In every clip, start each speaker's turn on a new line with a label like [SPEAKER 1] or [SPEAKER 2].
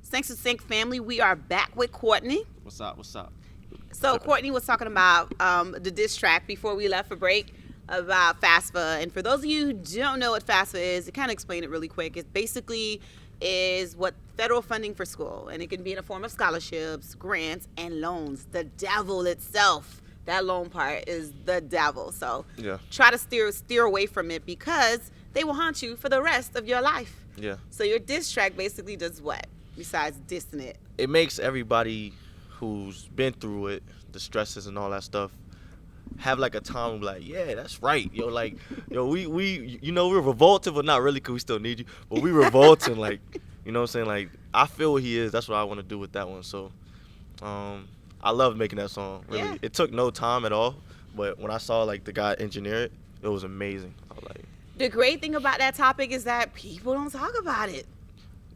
[SPEAKER 1] Thanks to Sync family. We are back with Courtney.
[SPEAKER 2] What's up? What's up?
[SPEAKER 1] So Courtney was talking about the diss track before we left for break about FAFSA. And for those of you who don't know what FAFSA is, to kind of explain it really quick, it basically is what federal funding for school. And it can be in the form of scholarships, grants, and loans. The devil itself. That loan part is the devil. So try to steer away from it because they will haunt you for the rest of your life.
[SPEAKER 2] Yeah.
[SPEAKER 1] So your diss track basically does what besides dissing it?
[SPEAKER 2] It makes everybody who's been through it, the stresses and all that stuff, have like a time like, yeah, that's right. We we're revolting, but not really because we still need you. But we revolting, like, you know what I'm saying? Like, I feel what he is. That's what I want to do with that one. So, I love making that song. Really, It took no time at all. But when I saw like the guy engineer it, it was amazing. I was like,
[SPEAKER 1] the great thing about that topic is that people don't talk about it.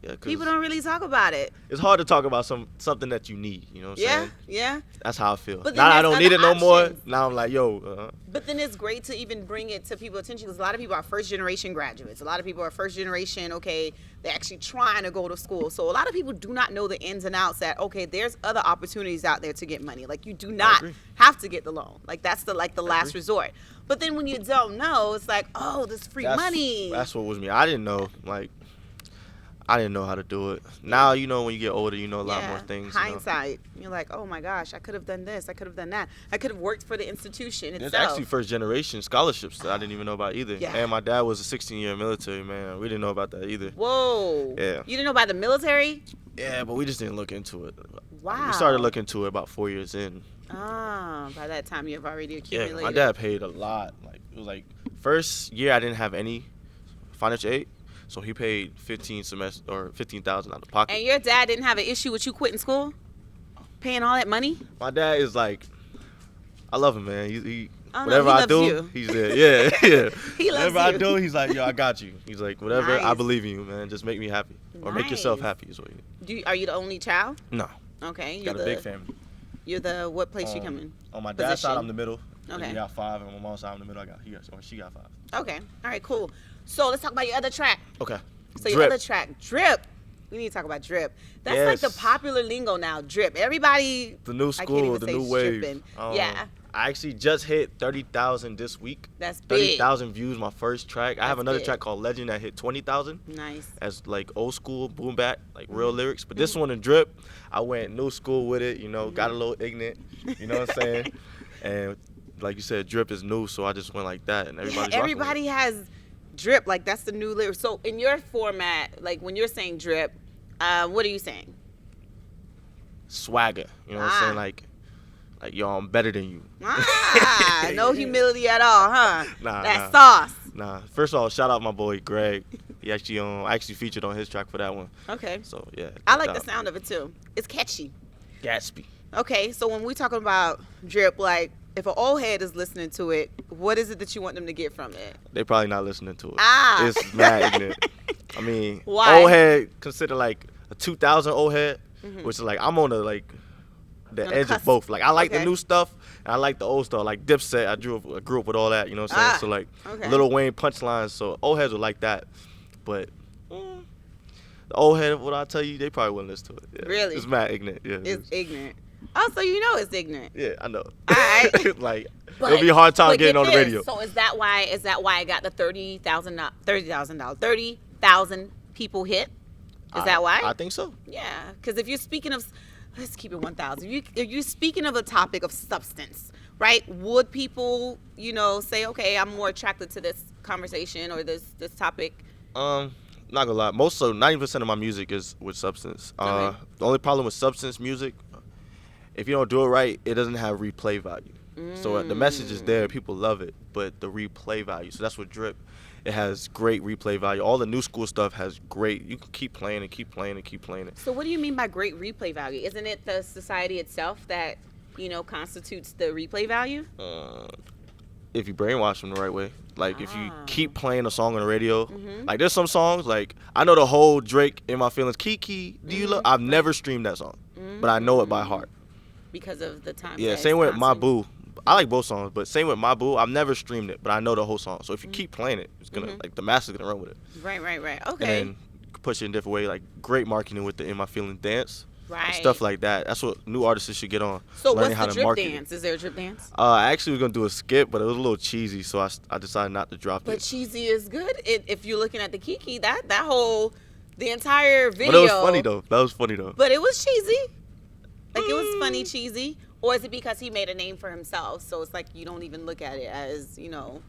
[SPEAKER 2] Yeah,
[SPEAKER 1] people don't really talk about it.
[SPEAKER 2] It's hard to talk about something that you need, you know what I'm saying?
[SPEAKER 1] Yeah.
[SPEAKER 2] That's how I feel.
[SPEAKER 1] But
[SPEAKER 2] now I don't need it no more. Now I'm like, yo.
[SPEAKER 1] But then it's great to even bring it to people's attention because a lot of people are first-generation graduates. A lot of people are first-generation, they're actually trying to go to school. So a lot of people do not know the ins and outs that, there's other opportunities out there to get money. Like, you do not have to get the loan. Like, that's the last resort. But then when you don't know, it's like, there's free money.
[SPEAKER 2] That's what was me. I didn't know, I didn't know how to do it. Now, when you get older, you know a lot more things.
[SPEAKER 1] Hindsight. You're like, oh my gosh, I could have done this. I could have done that. I could have worked for the institution itself.
[SPEAKER 2] There's actually first generation scholarships that I didn't even know about either.
[SPEAKER 1] Yeah.
[SPEAKER 2] And my dad was a 16-year military man. We didn't know about that either.
[SPEAKER 1] Whoa.
[SPEAKER 2] Yeah.
[SPEAKER 1] You didn't know about the military?
[SPEAKER 2] Yeah, but we just didn't look into it.
[SPEAKER 1] Wow.
[SPEAKER 2] We started looking into it about 4 years in.
[SPEAKER 1] By that time you've already accumulated.
[SPEAKER 2] Yeah, my dad paid a lot. It was first year I didn't have any financial aid. So he paid $15,000 out of pocket.
[SPEAKER 1] And your dad didn't have an issue with you quitting school, paying all that money?
[SPEAKER 2] My dad is I love him, man. He
[SPEAKER 1] whatever
[SPEAKER 2] I do,
[SPEAKER 1] you.
[SPEAKER 2] he's there. Yeah.
[SPEAKER 1] He loves
[SPEAKER 2] whatever
[SPEAKER 1] you.
[SPEAKER 2] I do, he's like, yo, I got you. He's like, whatever,
[SPEAKER 1] Nice.
[SPEAKER 2] I believe in you, man. Just make me happy, or make yourself happy. Is what
[SPEAKER 1] Are you the only child?
[SPEAKER 2] No.
[SPEAKER 1] Okay.
[SPEAKER 2] Got a big family.
[SPEAKER 1] You're what place you come in?
[SPEAKER 2] On my dad's side, I'm the middle.
[SPEAKER 1] Okay.
[SPEAKER 2] He got 5, and on my mom's side, I'm the middle. She got 5.
[SPEAKER 1] Okay. All right. Cool. So let's talk about your other track.
[SPEAKER 2] Okay.
[SPEAKER 1] So your other track, Drip. We need to talk about Drip. That's like the popular lingo now, Drip. Everybody.
[SPEAKER 2] The new school, the new wave.
[SPEAKER 1] Yeah.
[SPEAKER 2] I actually just hit 30,000 this week.
[SPEAKER 1] That's big.
[SPEAKER 2] 30,000 views, my first track. I have another track called Legend that hit 20,000.
[SPEAKER 1] Nice.
[SPEAKER 2] As old school, boom bap, real lyrics. But this one in Drip, I went new school with it, got a little ignorant, you know what I'm saying? And like you said, Drip is new, so I just went like that, and
[SPEAKER 1] everybody has Drip, that's the new lyric. So in your format, when you're saying Drip, what are you saying?
[SPEAKER 2] Swagger, you know what I'm saying? Yo, I'm better than you.
[SPEAKER 1] No humility at all, huh?
[SPEAKER 2] Nah.
[SPEAKER 1] Sauce.
[SPEAKER 2] Nah. First of all, shout out my boy Greg. He actually I actually featured on his track for that one.
[SPEAKER 1] Okay.
[SPEAKER 2] So yeah.
[SPEAKER 1] I like the sound of it too. It's catchy.
[SPEAKER 2] Gatsby.
[SPEAKER 1] Okay, so when we're talking about Drip, if an old head is listening to it, what is it that you want them to get from it?
[SPEAKER 2] They probably not listening to it. It's mad ignorant. I mean,
[SPEAKER 1] why?
[SPEAKER 2] Old head consider a 2000 old head, which is I'm on the edge of both. I like the new stuff and I like the old stuff. Like Dipset, I grew up with all that, you know what I'm saying? So Lil Wayne punchlines, so old heads would like that. But the old head, what I tell you, they probably wouldn't listen to it. Yeah.
[SPEAKER 1] Really?
[SPEAKER 2] It's mad ignorant. Yeah.
[SPEAKER 1] It's ignorant. Oh, so you know it's ignorant.
[SPEAKER 2] Yeah, I know.
[SPEAKER 1] All right.
[SPEAKER 2] It'll be a hard time getting on the radio.
[SPEAKER 1] So is that why I got the 30,000 people hit? Is that why?
[SPEAKER 2] I think so.
[SPEAKER 1] Yeah, because if you're speaking of, let's keep it 1,000. If you're speaking of a topic of substance, right? Would people, say, okay, I'm more attracted to this conversation or this topic?
[SPEAKER 2] Not gonna lie, 90% of my music is with substance. The only problem with substance music, if you don't do it right, it doesn't have replay value. So the message is there, people love it, but the replay value. So that's what Drip. It has great replay value. All the new school stuff has great. You can keep playing and keep playing and keep playing it.
[SPEAKER 1] So what do you mean by great replay value? Isn't it the society itself that constitutes the replay value?
[SPEAKER 2] If you brainwash them the right way. If you keep playing a song on the radio, there's some songs, I know the whole Drake In My Feelings, Kiki, Do You Love? I've never streamed that song, but I know it by heart.
[SPEAKER 1] Because of the time.
[SPEAKER 2] Yeah, same with My Boo. I like both songs, but same with My Boo. I've never streamed it, but I know the whole song. So if you keep playing it, it's gonna the masses gonna run with it.
[SPEAKER 1] Right. Okay.
[SPEAKER 2] And could push it in a different way. Like great marketing with the In My Feeling dance.
[SPEAKER 1] Right.
[SPEAKER 2] And stuff like that. That's what new artists should get on.
[SPEAKER 1] So
[SPEAKER 2] learning
[SPEAKER 1] what's
[SPEAKER 2] how
[SPEAKER 1] the
[SPEAKER 2] to
[SPEAKER 1] drip
[SPEAKER 2] market
[SPEAKER 1] dance? Is there a drip dance?
[SPEAKER 2] I actually was gonna do a skip, but it was a little cheesy, so I decided not to drop
[SPEAKER 1] But
[SPEAKER 2] it.
[SPEAKER 1] cheesy is good. If you're looking at the Kiki, that whole the entire video.
[SPEAKER 2] But it was funny though. That was funny though.
[SPEAKER 1] But it was cheesy. Like it was funny cheesy. Or is it because he made a name for himself? So it's like you don't even look at it as, you know,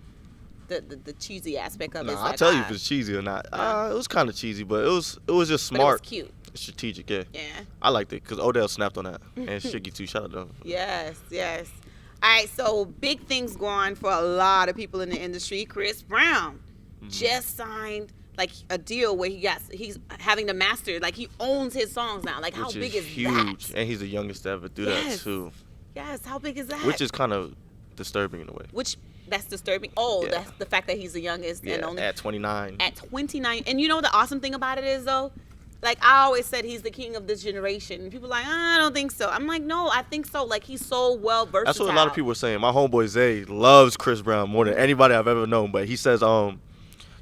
[SPEAKER 1] the cheesy aspect of it.
[SPEAKER 2] I'll tell you if it's cheesy or not. It was kind of cheesy, but it was just smart.
[SPEAKER 1] But it was cute.
[SPEAKER 2] Strategic, yeah.
[SPEAKER 1] Yeah.
[SPEAKER 2] I liked it because Odell snapped on that. And Shiggy too. Shout out to him.
[SPEAKER 1] Yes, yes. All right, so big things going for a lot of people in the industry. Chris Brown just signed like a deal where he's having to master, like he owns his songs now. Like how
[SPEAKER 2] Which
[SPEAKER 1] big is
[SPEAKER 2] huge.
[SPEAKER 1] that?
[SPEAKER 2] And he's the youngest to ever do that too.
[SPEAKER 1] Yes, how big is that?
[SPEAKER 2] Which is kind of disturbing in a way.
[SPEAKER 1] That's disturbing. Oh,
[SPEAKER 2] Yeah.
[SPEAKER 1] that's the fact that he's the youngest and only
[SPEAKER 2] at 29.
[SPEAKER 1] At 29. And you know the awesome thing about it is though, like I always said he's the king of this generation. And people are like, I don't think so. I'm like, no, I think so. Like he's so well versatile.
[SPEAKER 2] That's what a lot of people were saying. My homeboy Zay loves Chris Brown more than anybody I've ever known. But he says,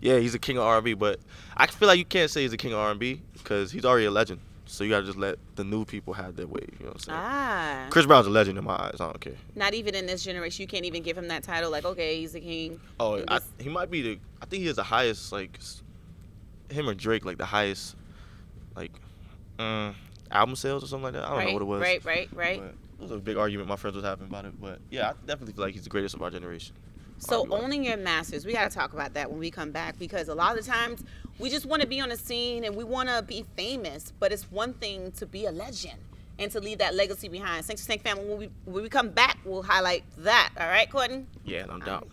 [SPEAKER 2] yeah, he's a king of R&B. But I feel like you can't say he's a king of R&B because he's already a legend. So you gotta just let the new people have their way. You know what I'm saying? Chris Brown's a legend in my eyes. I don't care.
[SPEAKER 1] Not even in this generation. You can't even give him that title. Like, okay, he's the king.
[SPEAKER 2] Oh, he might be I think he has the highest, like, him or Drake, like the highest, like, album sales or something like that. I don't know what it was.
[SPEAKER 1] Right.
[SPEAKER 2] But it was a big argument my friends was having about it. But yeah, I definitely feel like he's the greatest of our generation.
[SPEAKER 1] So owning your masters, we got to talk about that when we come back because a lot of the times we just want to be on the scene and we want to be famous, but it's one thing to be a legend and to leave that legacy behind. Thanks to Snake family. When we come back, we'll highlight that. All right, Courtney?
[SPEAKER 2] Yeah, no doubt.